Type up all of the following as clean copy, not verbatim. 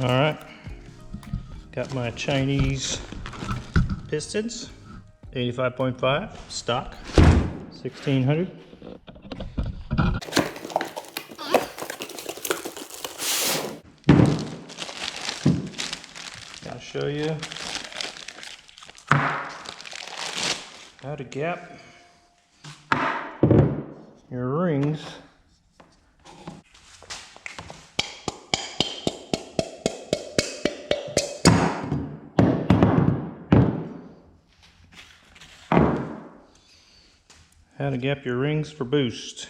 All right, got my Chinese pistons, 85.5 stock, 1600. I'll show you how to gap your rings. How to gap your rings for boost.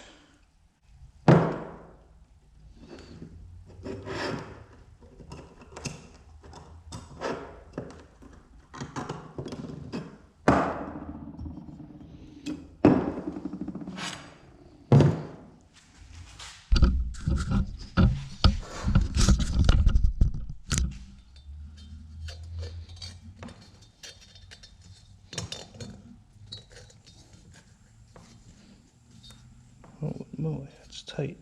Oh boy, that's tight.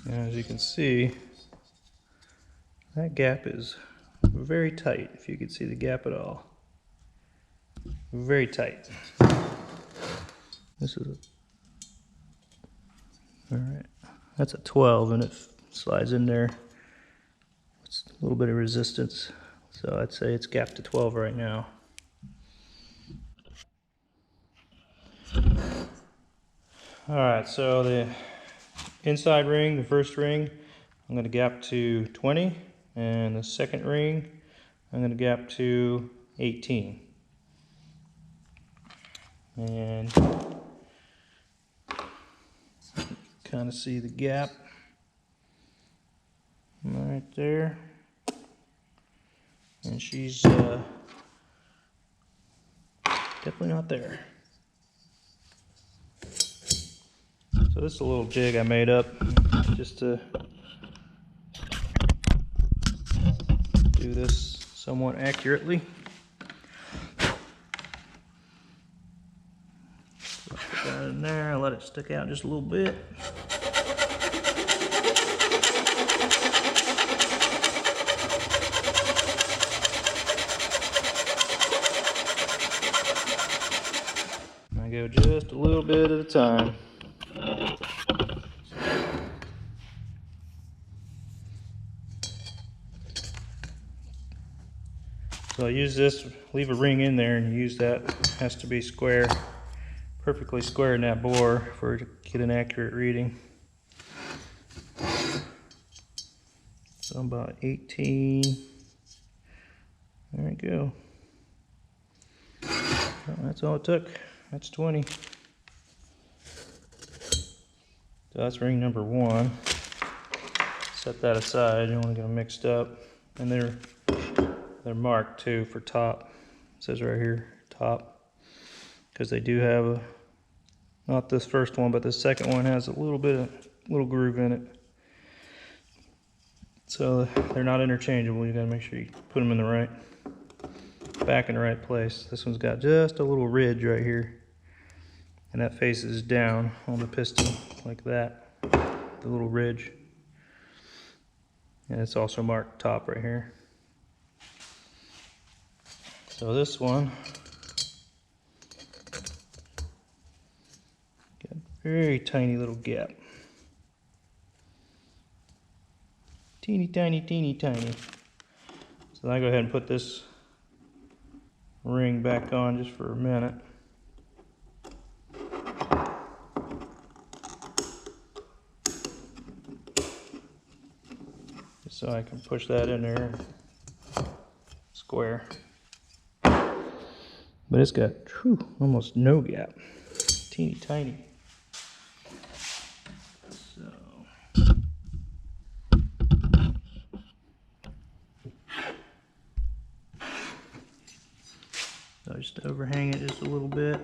And as you can see, that gap is very tight, if you can see the gap at all. Very tight. This is all right. That's a 12 and it slides in there. It's a little bit of resistance. So I'd say it's gapped to 12 right now. All right, so the inside ring, the first ring, I'm going to gap to 20, and the second ring, I'm going to gap to 18. And kind of see the gap right there. And she's definitely not there. So this is a little jig I made up just to do this somewhat accurately. Put that in there, let it stick out just a little bit. I go just a little bit at a time. So I use this, leave a ring in there and use that. It has to be square, perfectly square in that bore for it to get an accurate reading. So about 18. There we go. Well, that's all it took. That's 20. So that's ring number 1. Set that aside. You don't want to get them mixed up. And they're marked too for top. It says right here, top. Because they do have a, not this first one, but the second one has a little groove in it. So they're not interchangeable. You gotta make sure you put them in the right, back in the right place. This one's got just a little ridge right here. And that faces down on the piston like that, the little ridge. And it's also marked top right here. So this one, got a very tiny little gap. Teeny tiny, teeny tiny. So I go ahead and put this ring back on just for a minute. Just so I can push that in there square. But it's got almost no gap. Teeny tiny. So I just overhang it just a little bit.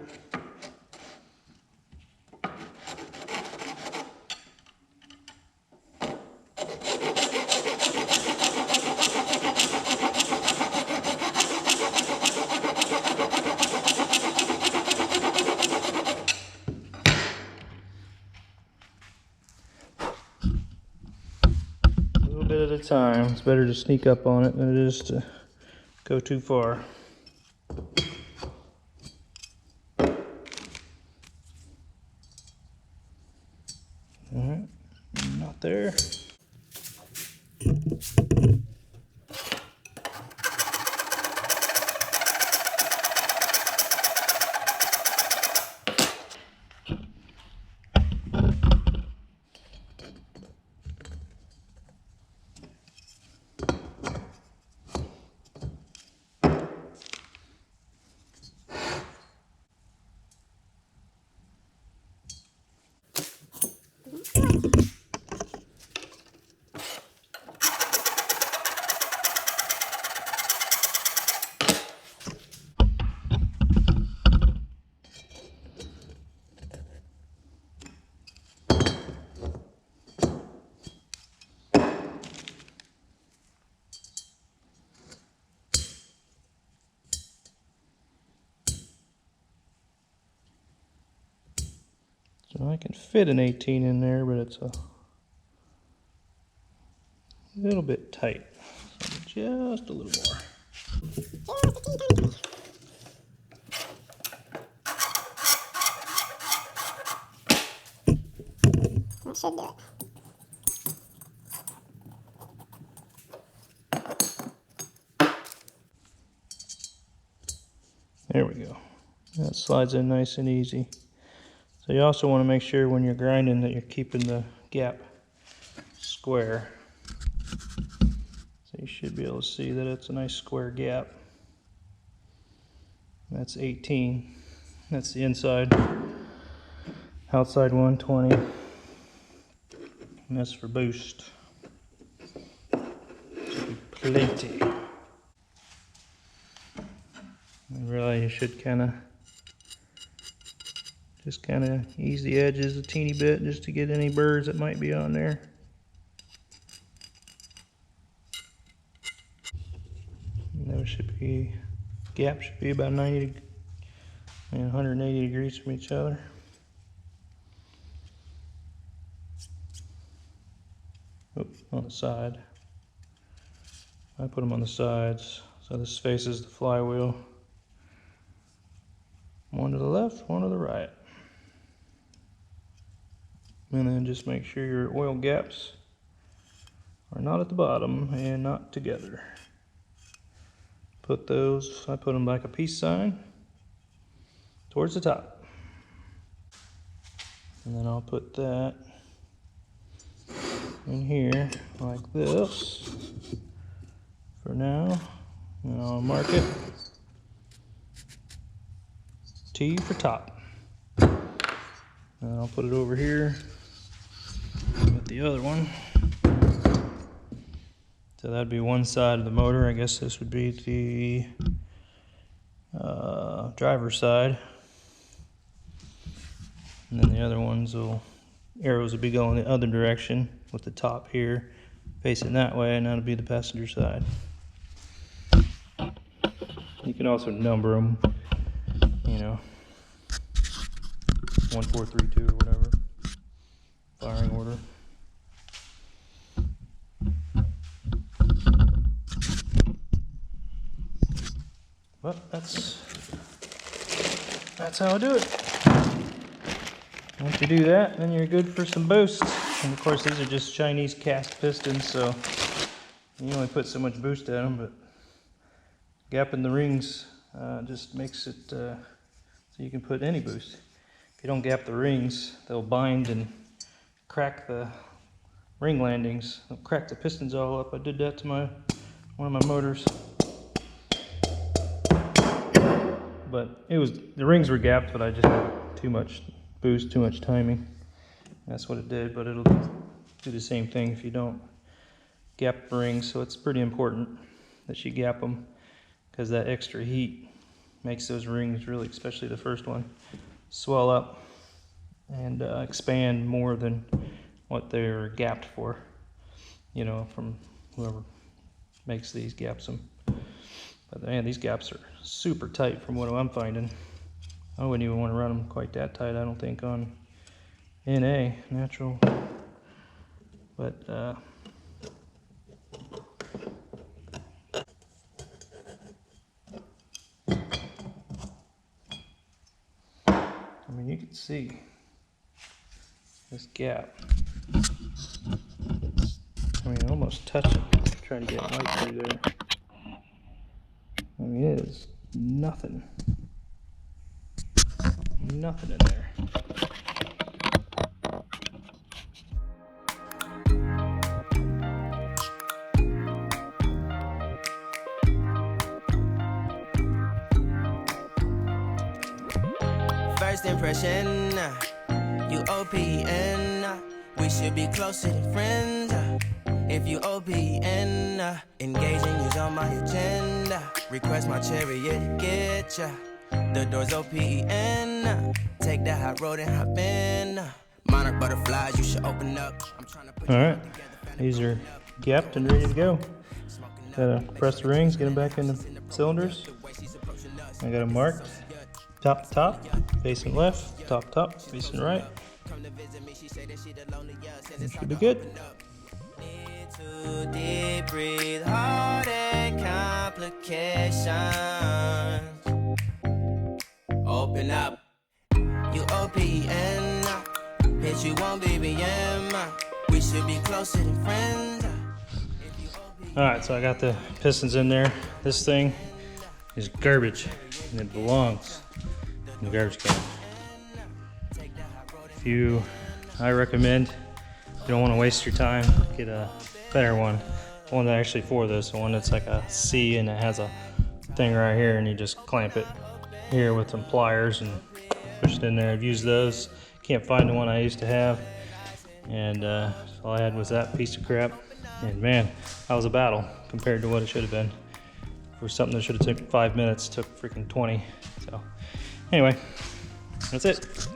bit at a time. It's better to sneak up on it than it is to go too far. Alright, not there. So I can fit an 18 in there, but it's a little bit tight. So just a little more. That should do it. There we go. That slides in nice and easy. So you also want to make sure when you're grinding that you're keeping the gap square. So you should be able to see that it's a nice square gap. That's 18. That's the inside. Outside 120. And that's for boost. Should be plenty. And really you should just kind of ease the edges a teeny bit just to get any burrs that might be on there. And those gap should be about 90 and 180 degrees from each other. Oops, on the side. I put them on the sides, so this faces the flywheel. One to the left, one to the right. And then just make sure your oil gaps are not at the bottom and not together. I put them like a peace sign towards the top. And then I'll put that in here like this for now. And I'll mark it T for top. And I'll put it over here with the other one. So that'd be one side of the motor. I guess this would be the driver's side. And then the other arrows will be going the other direction with the top here facing that way, and that'll be the passenger side. You can also number them, 1, 4, 3, 2 or whatever, firing order. But that's how I do it. Once you do that, then you're good for some boost. And of course, these are just Chinese cast pistons, so you only put so much boost at them, but gapping the rings just makes it so you can put any boost. If you don't gap the rings, they'll bind and crack the ring landings. They'll crack the pistons all up. I did that to one of my motors. But the rings were gapped, but I just had too much boost, too much timing. That's what it did, but it'll do the same thing if you don't gap the rings. So it's pretty important that you gap them, because that extra heat makes those rings, really, especially the first one, swell up and expand more than what they're gapped for. From whoever makes these gaps them. But man, these gaps are super tight from what I'm finding. I wouldn't even want to run them quite that tight, I don't think, on NA, natural. But see this gap. I mean, almost touch it. Trying to get light through there. I mean, it is nothing. Nothing in there. First impression, you OPN. We should be closer than friends. If you OPN, engaging is on my agenda. Request my chariot, get ya. The door's OPN. Take that hot road and hop in. Monarch butterflies, you should open up. I'm trying to put Alright, these are gapped and ready to go. Gotta press the rings, get them back in the cylinders. I got them marked. Top to top, facing left, top to top, facing right. It should be good. Too deep, breathe hard and complications. Open up, you OPN. Hit you on BBM. We should be closer than friends. Alright, so I got the pistons in there. This thing is garbage, and it belongs in the garbage can. I recommend, if you don't want to waste your time, get a better one. One that actually for this, one that's like a C and it has a thing right here, and you just clamp it here with some pliers and push it in there. I've used those. Can't find the one I used to have, and all I had was that piece of crap. And man, that was a battle compared to what it should have been. For something that should have taken 5 minutes, took freaking 20. So anyway, that's it.